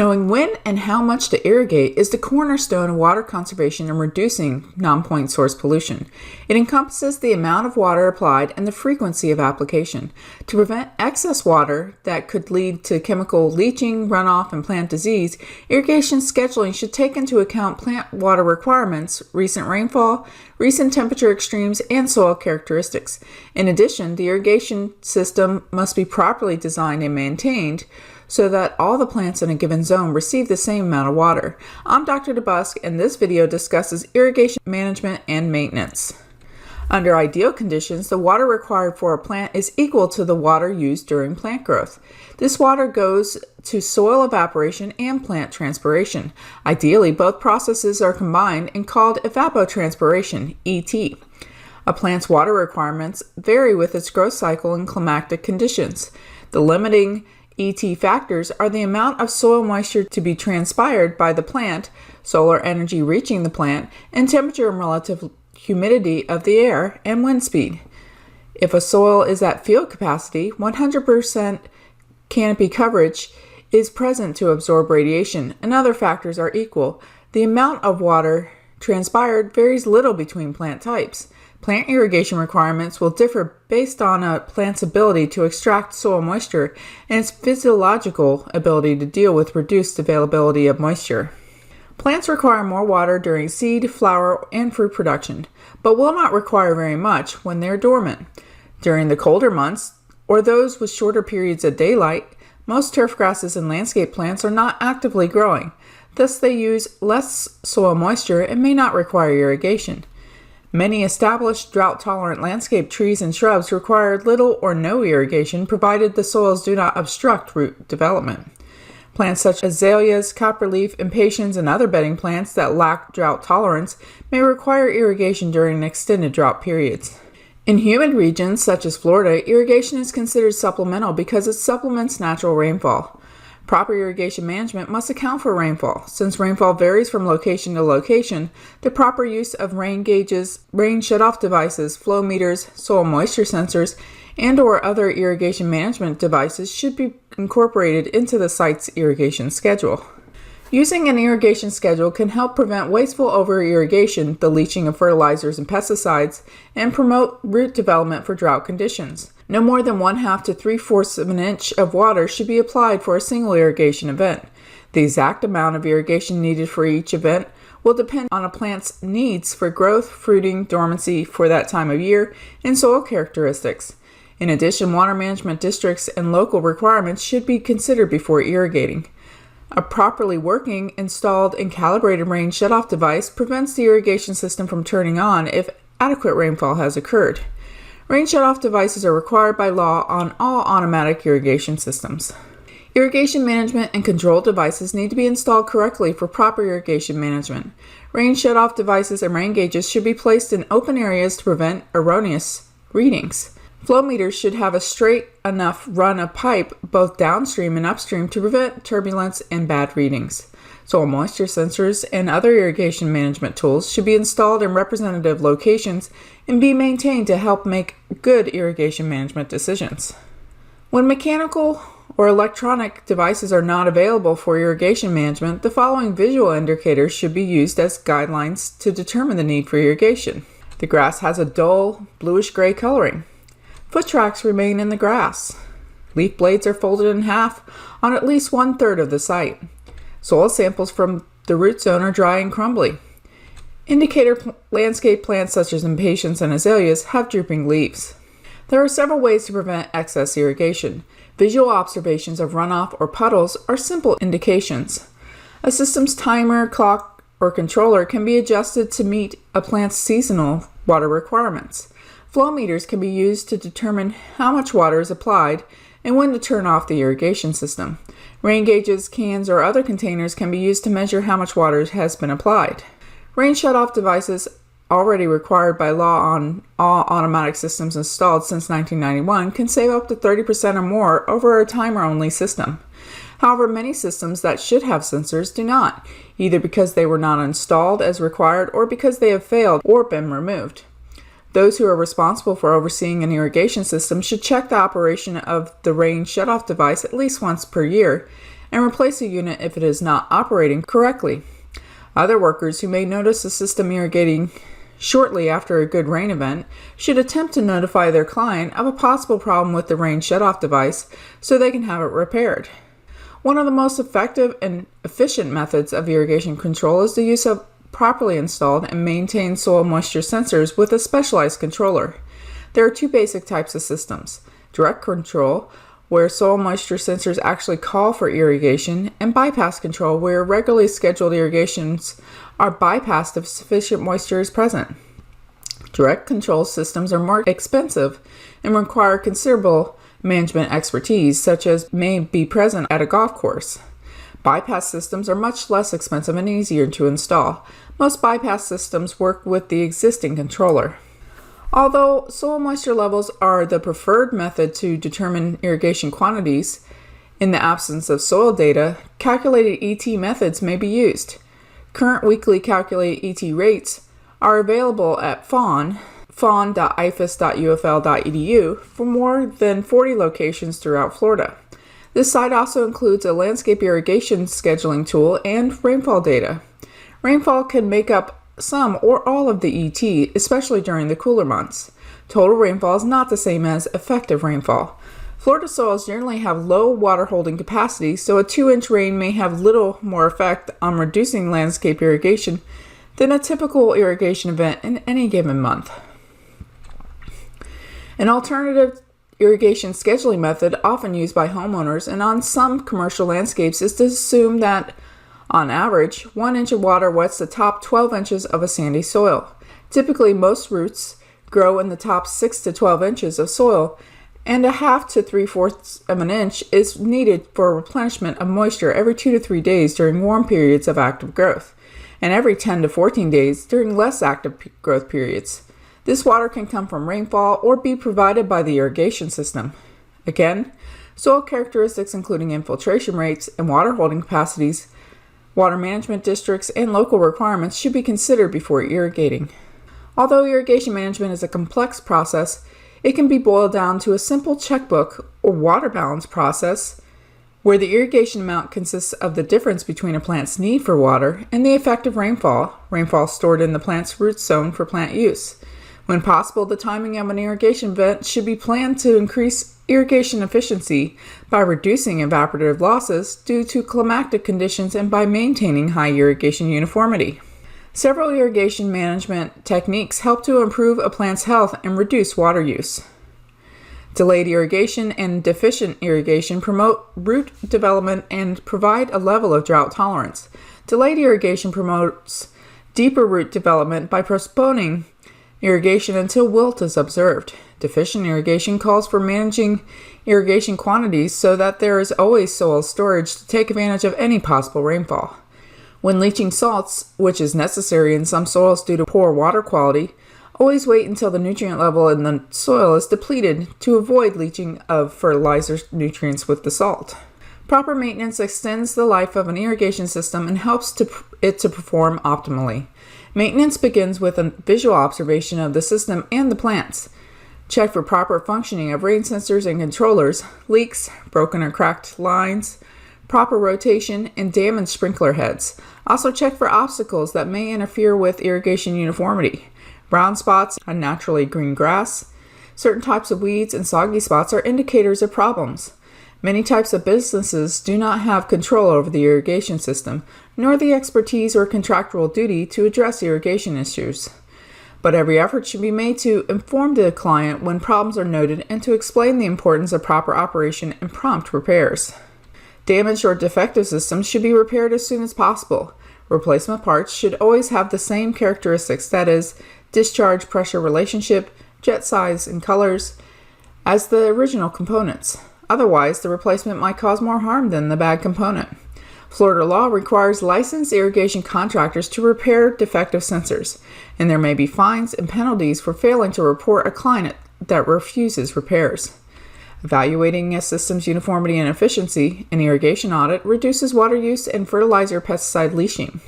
Knowing when and how much to irrigate is the cornerstone of water conservation and reducing non-point source pollution. It encompasses the amount of water applied and the frequency of application. To prevent excess water that could lead to chemical leaching, runoff, and plant disease, irrigation scheduling should take into account plant water requirements, recent rainfall, recent temperature extremes, and soil characteristics. In addition, the irrigation system must be properly designed and maintained so that all the plants in a given zone receive the same amount of water. I'm Dr. DeBusk, and this video discusses irrigation management and maintenance. Under ideal conditions, the water required for a plant is equal to the water used during plant growth. This water goes to soil evaporation and plant transpiration. Ideally, both processes are combined and called evapotranspiration, ET. A plant's water requirements vary with its growth cycle and climatic conditions. The limiting ET factors are the amount of soil moisture to be transpired by the plant, solar energy reaching the plant, and temperature and relative humidity of the air and wind speed. If a soil is at field capacity, 100% canopy coverage is present to absorb radiation, and other factors are equal. The amount of water transpired varies little between plant types. Plant irrigation requirements will differ based on a plant's ability to extract soil moisture and its physiological ability to deal with reduced availability of moisture. Plants require more water during seed, flower, and fruit production, but will not require very much when they're dormant. During the colder months, or those with shorter periods of daylight, most turf grasses and landscape plants are not actively growing. Thus, they use less soil moisture and may not require irrigation. Many established drought-tolerant landscape trees and shrubs require little or no irrigation, provided the soils do not obstruct root development. Plants such as azaleas, copperleaf, impatiens, and other bedding plants that lack drought tolerance may require irrigation during extended drought periods. In humid regions such as Florida, irrigation is considered supplemental because it supplements natural rainfall. Proper irrigation management must account for rainfall. Since rainfall varies from location to location, the proper use of rain gauges, rain shutoff devices, flow meters, soil moisture sensors, and/or other irrigation management devices should be incorporated into the site's irrigation schedule. Using an irrigation schedule can help prevent wasteful over-irrigation, the leaching of fertilizers and pesticides, and promote root development for drought conditions. No more than 1/2 to 3/4 of an inch of water should be applied for a single irrigation event. The exact amount of irrigation needed for each event will depend on a plant's needs for growth, fruiting, dormancy for that time of year, and soil characteristics. In addition, water management districts and local requirements should be considered before irrigating. A properly working, installed, and calibrated rain shutoff device prevents the irrigation system from turning on if adequate rainfall has occurred. Rain shutoff devices are required by law on all automatic irrigation systems. Irrigation management and control devices need to be installed correctly for proper irrigation management. Rain shutoff devices and rain gauges should be placed in open areas to prevent erroneous readings. Flow meters should have a straight enough run of pipe both downstream and upstream to prevent turbulence and bad readings. Soil moisture sensors and other irrigation management tools should be installed in representative locations and be maintained to help make good irrigation management decisions. When mechanical or electronic devices are not available for irrigation management, the following visual indicators should be used as guidelines to determine the need for irrigation. The grass has a dull bluish-gray coloring. Foot tracks remain in the grass. Leaf blades are folded in half on at least 1/3 of the site. Soil samples from the root zone are dry and crumbly. Indicator landscape plants such as impatiens and azaleas have drooping leaves. There are several ways to prevent excess irrigation. Visual observations of runoff or puddles are simple indications. A system's timer, clock, or controller can be adjusted to meet a plant's seasonal water requirements. Flow meters can be used to determine how much water is applied and when to turn off the irrigation system. Rain gauges, cans, or other containers can be used to measure how much water has been applied. Rain shutoff devices, already required by law on all automatic systems installed since 1991, can save up to 30% or more over a timer-only system. However, many systems that should have sensors do not, either because they were not installed as required or because they have failed or been removed. Those who are responsible for overseeing an irrigation system should check the operation of the rain shutoff device at least once per year and replace a unit if it is not operating correctly. Other workers who may notice the system irrigating shortly after a good rain event should attempt to notify their client of a possible problem with the rain shutoff device so they can have it repaired. One of the most effective and efficient methods of irrigation control is the use of properly installed and maintained soil moisture sensors with a specialized controller. There are two basic types of systems: direct control, where soil moisture sensors actually call for irrigation, and bypass control, where regularly scheduled irrigations are bypassed if sufficient moisture is present. Direct control systems are more expensive and require considerable management expertise, such as may be present at a golf course. Bypass systems are much less expensive and easier to install. Most bypass systems work with the existing controller. Although soil moisture levels are the preferred method to determine irrigation quantities, in the absence of soil data, calculated ET methods may be used. Current weekly calculated ET rates are available at fawn.ifas.ufl.edu for more than 40 locations throughout Florida. This site also includes a landscape irrigation scheduling tool and rainfall data. Rainfall can make up some or all of the ET, especially during the cooler months. Total rainfall is not the same as effective rainfall. Florida soils generally have low water holding capacity, so a 2-inch rain may have little more effect on reducing landscape irrigation than a typical irrigation event in any given month. An alternative irrigation scheduling method often used by homeowners and on some commercial landscapes is to assume that, on average, 1 inch of water wets the top 12 inches of a sandy soil. Typically, most roots grow in the top 6 to 12 inches of soil, and 1/2 to 3/4 of an inch is needed for replenishment of moisture every 2 to 3 days during warm periods of active growth, and every 10 to 14 days during less active growth periods. This water can come from rainfall or be provided by the irrigation system. Again, soil characteristics including infiltration rates and water holding capacities, water management districts, and local requirements should be considered before irrigating. Although irrigation management is a complex process, it can be boiled down to a simple checkbook or water balance process where the irrigation amount consists of the difference between a plant's need for water and the effective rainfall stored in the plant's root zone for plant use. When possible, the timing of an irrigation event should be planned to increase irrigation efficiency by reducing evaporative losses due to climatic conditions and by maintaining high irrigation uniformity. Several irrigation management techniques help to improve a plant's health and reduce water use. Delayed irrigation and deficient irrigation promote root development and provide a level of drought tolerance. Delayed irrigation promotes deeper root development by postponing irrigation until wilt is observed. Deficient irrigation calls for managing irrigation quantities so that there is always soil storage to take advantage of any possible rainfall. When leaching salts, which is necessary in some soils due to poor water quality, always wait until the nutrient level in the soil is depleted to avoid leaching of fertilizer nutrients with the salt. Proper maintenance extends the life of an irrigation system and helps it to perform optimally. Maintenance begins with a visual observation of the system and the plants. Check for proper functioning of rain sensors and controllers, leaks, broken or cracked lines, proper rotation, and damaged sprinkler heads. Also check for obstacles that may interfere with irrigation uniformity. Brown spots on naturally green grass, certain types of weeds, and soggy spots are indicators of problems. Many types of businesses do not have control over the irrigation system, nor the expertise or contractual duty to address irrigation issues. But every effort should be made to inform the client when problems are noted and to explain the importance of proper operation and prompt repairs. Damaged or defective systems should be repaired as soon as possible. Replacement parts should always have the same characteristics, that is, discharge pressure relationship, jet size, and colors, as the original components. Otherwise, the replacement might cause more harm than the bad component. Florida law requires licensed irrigation contractors to repair defective sensors, and there may be fines and penalties for failing to report a client that refuses repairs. Evaluating a system's uniformity and efficiency, an irrigation audit reduces water use and fertilizer pesticide leaching.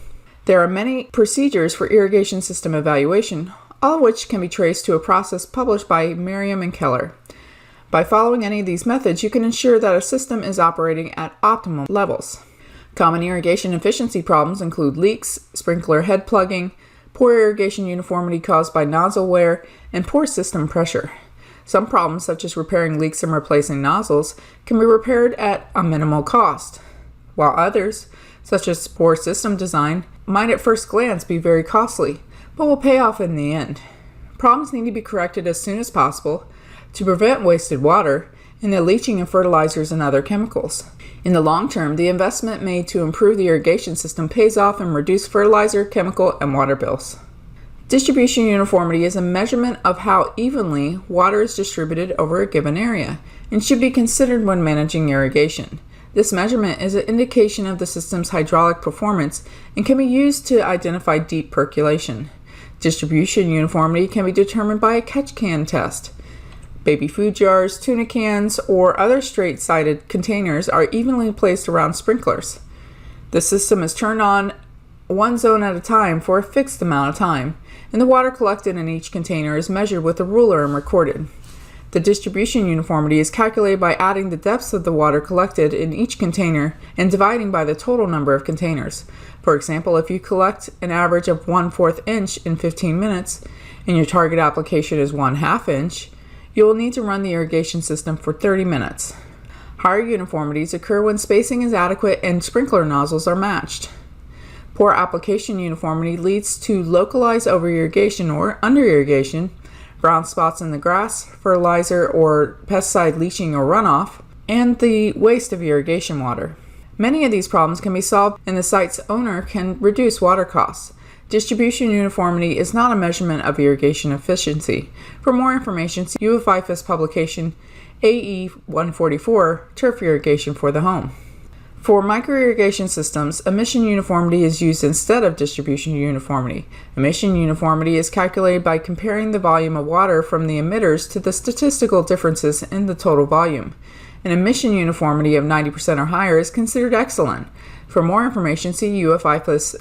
There are many procedures for irrigation system evaluation, all of which can be traced to a process published by Merriam and Keller. By following any of these methods, you can ensure that a system is operating at optimal levels. Common irrigation efficiency problems include leaks, sprinkler head plugging, poor irrigation uniformity caused by nozzle wear, and poor system pressure. Some problems, such as repairing leaks and replacing nozzles, can be repaired at a minimal cost, while others, such as poor system design, might at first glance be very costly, but will pay off in the end. Problems need to be corrected as soon as possible to prevent wasted water and the leaching of fertilizers and other chemicals. In the long term, the investment made to improve the irrigation system pays off in reduced fertilizer, chemical, and water bills. Distribution uniformity is a measurement of how evenly water is distributed over a given area and should be considered when managing irrigation. This measurement is an indication of the system's hydraulic performance and can be used to identify deep percolation. Distribution uniformity can be determined by a catch can test. Baby food jars, tuna cans, or other straight-sided containers are evenly placed around sprinklers. The system is turned on one zone at a time for a fixed amount of time, and the water collected in each container is measured with a ruler and recorded. The distribution uniformity is calculated by adding the depths of the water collected in each container and dividing by the total number of containers. For example, if you collect an average of 1/4 inch in 15 minutes and your target application is 1/2 inch, you will need to run the irrigation system for 30 minutes. Higher uniformities occur when spacing is adequate and sprinkler nozzles are matched. Poor application uniformity leads to localized over-irrigation or under-irrigation, brown spots in the grass, fertilizer or pesticide leaching or runoff, and the waste of irrigation water. Many of these problems can be solved and the site's owner can reduce water costs. Distribution uniformity is not a measurement of irrigation efficiency. For more information, see U of IFAS publication AE 144, Turf Irrigation for the Home. For microirrigation systems, emission uniformity is used instead of distribution uniformity. Emission uniformity is calculated by comparing the volume of water from the emitters to the statistical differences in the total volume. An emission uniformity of 90% or higher is considered excellent. For more information, see U of IFAS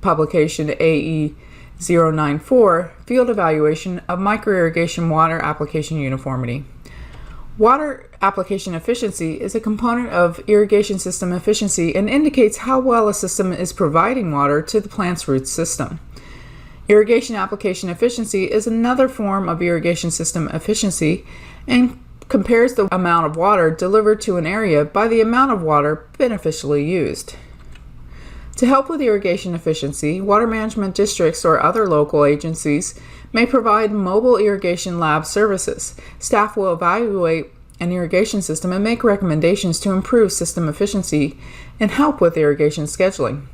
publication AE 094, Field Evaluation of Microirrigation Water Application Uniformity. Water application efficiency is a component of irrigation system efficiency and indicates how well a system is providing water to the plant's root system. Irrigation application efficiency is another form of irrigation system efficiency and compares the amount of water delivered to an area by the amount of water beneficially used. To help with irrigation efficiency, water management districts or other local agencies may provide mobile irrigation lab services. Staff will evaluate an irrigation system and make recommendations to improve system efficiency and help with irrigation scheduling.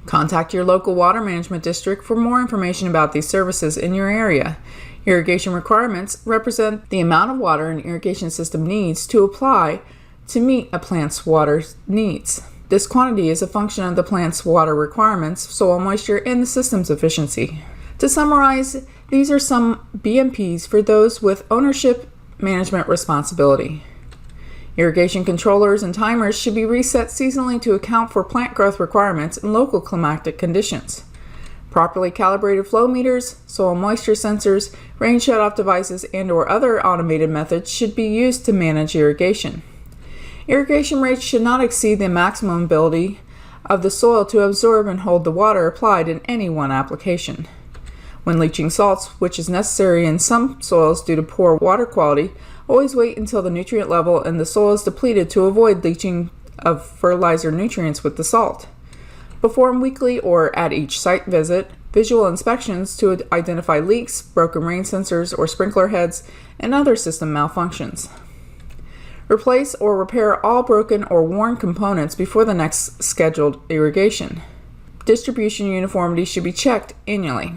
Contact your local water management district for more information about these services in your area. Irrigation requirements represent the amount of water an irrigation system needs to apply to meet a plant's water needs. This quantity is a function of the plant's water requirements, soil moisture, and the system's efficiency. To summarize, these are some BMPs for those with ownership management responsibility. Irrigation controllers and timers should be reset seasonally to account for plant growth requirements and local climatic conditions. Properly calibrated flow meters, soil moisture sensors, rain shutoff devices, and/or other automated methods should be used to manage irrigation. Irrigation rates should not exceed the maximum ability of the soil to absorb and hold the water applied in any one application. When leaching salts, which is necessary in some soils due to poor water quality, always wait until the nutrient level in the soil is depleted to avoid leaching of fertilizer nutrients with the salt. Perform weekly or at each site visit visual inspections to identify leaks, broken rain sensors or sprinkler heads, and other system malfunctions. Replace or repair all broken or worn components before the next scheduled irrigation. Distribution uniformity should be checked annually.